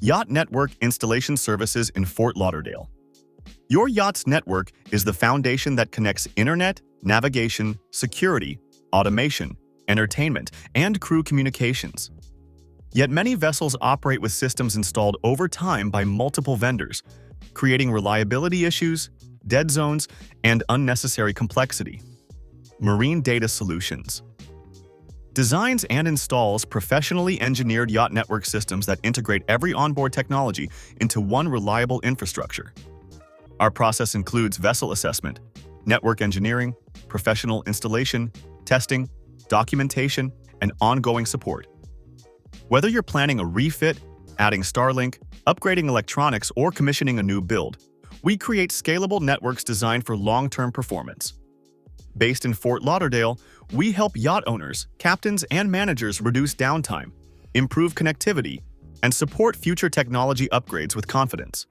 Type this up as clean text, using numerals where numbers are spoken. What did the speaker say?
Yacht Network Installation Services in Fort Lauderdale. Your yacht's network is the foundation that connects internet, navigation, security, automation, entertainment, and crew communications. Yet many vessels operate with systems installed over time by multiple vendors, creating reliability issues, dead zones, and unnecessary complexity. Marine Data Solutions designs and installs professionally engineered yacht network systems that integrate every onboard technology into one reliable infrastructure. Our process includes vessel assessment, network engineering, professional installation, testing, documentation, and ongoing support. Whether you're planning a refit, adding Starlink, upgrading electronics, or commissioning a new build, we create scalable networks designed for long-term performance. Based in Fort Lauderdale, we help yacht owners, captains, and managers reduce downtime, improve connectivity, and support future technology upgrades with confidence.